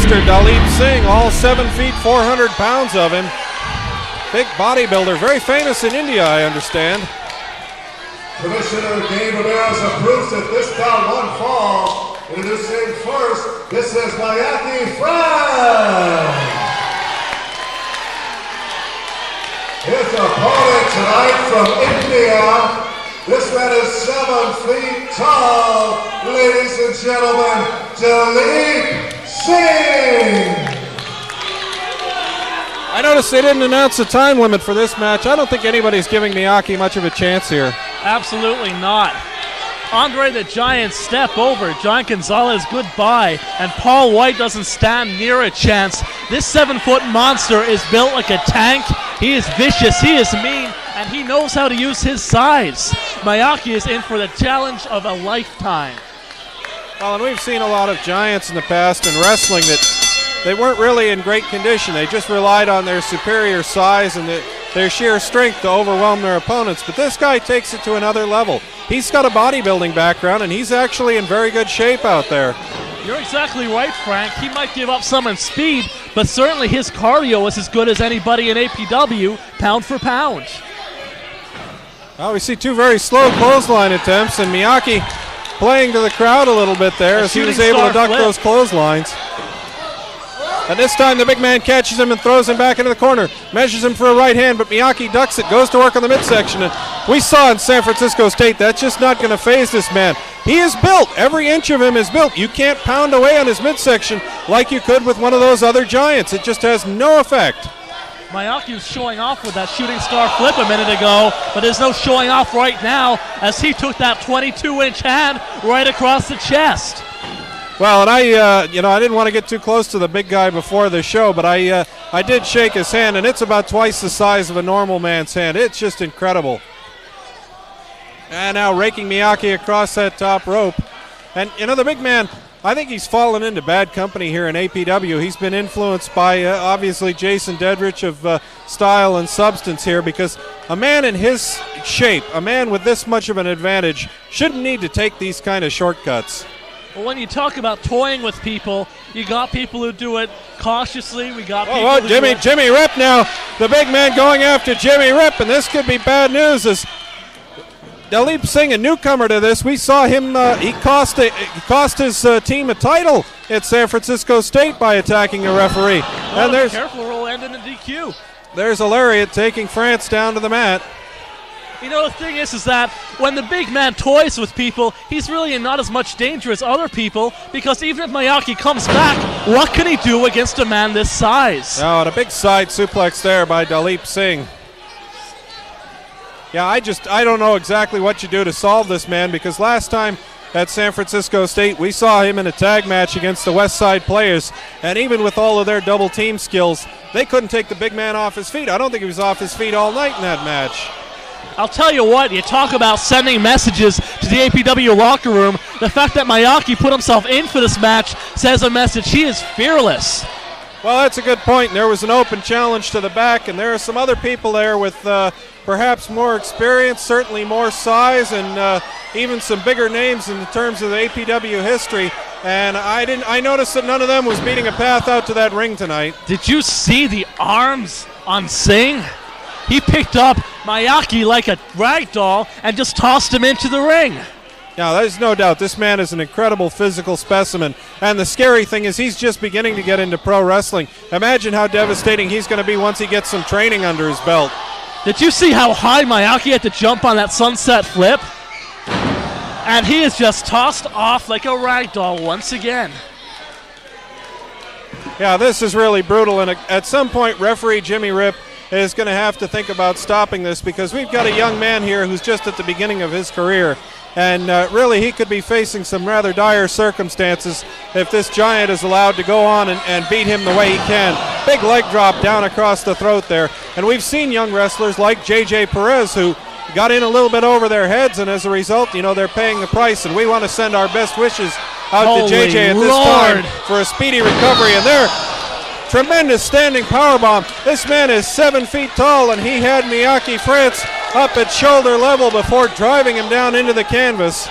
monster, Dalip Singh, all 7 feet, 400 pounds of him. Big bodybuilder, very famous in India, I understand. Commissioner Dave Ramirez approves that this bout one fall. Introducing first, this is Miyaki Frantz. His opponent tonight from India. This man is 7 feet tall. Ladies and gentlemen, Dalip Singh. I noticed they didn't announce a time limit for this match. I don't think anybody's giving Miyaki much of a chance here. Absolutely not. Andre the Giant step over. Giant Gonzalez goodbye. And Paul White doesn't stand near a chance. This 7-foot monster is built like a tank. He is vicious, he is mean, and he knows how to use his size. Miyaki is in for the challenge of a lifetime. Well, and we've seen a lot of giants in the past in wrestling that they weren't really in great condition. They just relied on their superior size and their sheer strength to overwhelm their opponents. But this guy takes it to another level. He's got a bodybuilding background, and he's actually in very good shape out there. You're exactly right, Frank. He might give up some in speed, but certainly his cardio is as good as anybody in APW, pound for pound. Well, we see two very slow clothesline attempts, and Miyaki playing to the crowd a little bit there as he was able to duck those clotheslines. And this time the big man catches him and throws him back into the corner. Measures him for a right hand, but Miyaki ducks it, goes to work on the midsection. And we saw in San Francisco State that's just not going to phase this man. He is built. Every inch of him is built. You can't pound away on his midsection like you could with one of those other giants. It just has no effect. Miyaki was showing off with that shooting star flip a minute ago, but there's no showing off right now as he took that 22-inch hand right across the chest. Well, and I didn't want to get too close to the big guy before the show, but I did shake his hand, and it's about twice the size of a normal man's hand. It's just incredible. And now raking Miyaki across that top rope. And, the big man, I think he's fallen into bad company here in APW. He's been influenced by, obviously, Jason Dedrich of style and substance here, because a man in his shape, a man with this much of an advantage, shouldn't need to take these kind of shortcuts. Well, when you talk about toying with people, you got people who do it cautiously. We got people who Jimmy Rip now. The big man going after Jimmy Rip, and this could be bad news as Dalip Singh, a newcomer to this. We saw him, he cost his team a title at San Francisco State by attacking a referee. Oh, and there's careful, roll end in the DQ. There's a lariat taking Frantz down to the mat. The thing is that when the big man toys with people, he's really in not as much danger as other people, because even if Miyaki comes back, what can he do against a man this size? Oh, and a big side suplex there by Dalip Singh. Yeah, I don't know exactly what you do to solve this man, because last time at San Francisco State, we saw him in a tag match against the West Side players, and even with all of their double team skills, they couldn't take the big man off his feet. I don't think he was off his feet all night in that match. I'll tell you what, you talk about sending messages to the APW locker room. The fact that Miyaki put himself in for this match says a message. He is fearless. Well, that's a good point. There was an open challenge to the back, and there are some other people there with perhaps more experience, certainly more size, and even some bigger names in terms of the APW history. And I noticed that none of them was beating a path out to that ring tonight. Did you see the arms on Singh? He picked up Miyaki like a rag doll and just tossed him into the ring. Now, there's no doubt this man is an incredible physical specimen. And the scary thing is he's just beginning to get into pro wrestling. Imagine how devastating he's going to be once he gets some training under his belt. Did you see how high Miyaki had to jump on that sunset flip? And he is just tossed off like a rag doll once again. Yeah, this is really brutal. And at some point, referee Jimmy Rip is going to have to think about stopping this, because we've got a young man here who's just at the beginning of his career, and really he could be facing some rather dire circumstances if this giant is allowed to go on and beat him the way he can. Big leg drop down across the throat there, and we've seen young wrestlers like JJ Perez who got in a little bit over their heads, and as a result, they're paying the price, and we want to send our best wishes out to JJ at this time for a speedy recovery. And there, tremendous standing powerbomb. This man is 7 feet tall, and he had Miyaki Frantz up at shoulder level before driving him down into the canvas.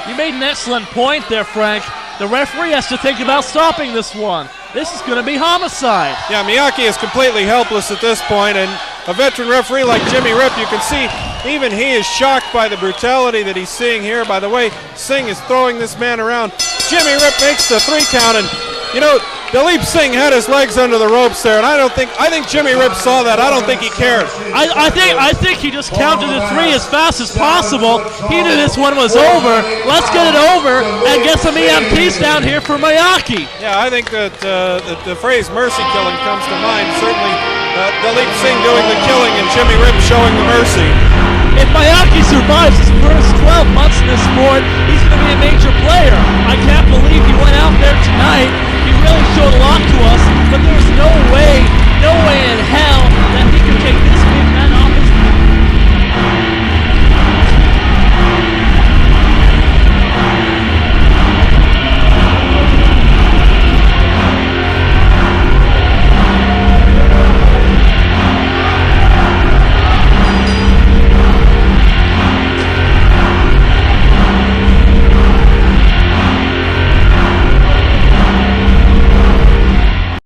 You You made an excellent point there, Frank. The referee has to think about stopping this one. This is going to be homicide. Yeah, Miyaki is completely helpless at this point, and a veteran referee like Jimmy Rip, you can see even he is shocked by the brutality that he's seeing here. By the way, Singh is throwing this man around. Jimmy Rip makes the 3 count, and you know, Dalip Singh had his legs under the ropes there, and I think Jimmy Rip saw that. I don't think he cared. I think he just counted to 3 as fast as possible. He knew this one was over. Let's get it over and get some EMTs down here for Miyaki. Yeah, I think that the phrase mercy killing comes to mind. Certainly Dalip Singh doing the killing and Jimmy Rip showing the mercy. If Miyaki survives his first 12 months in this sport, he's going to be a major player. I can't believe he went out there tonight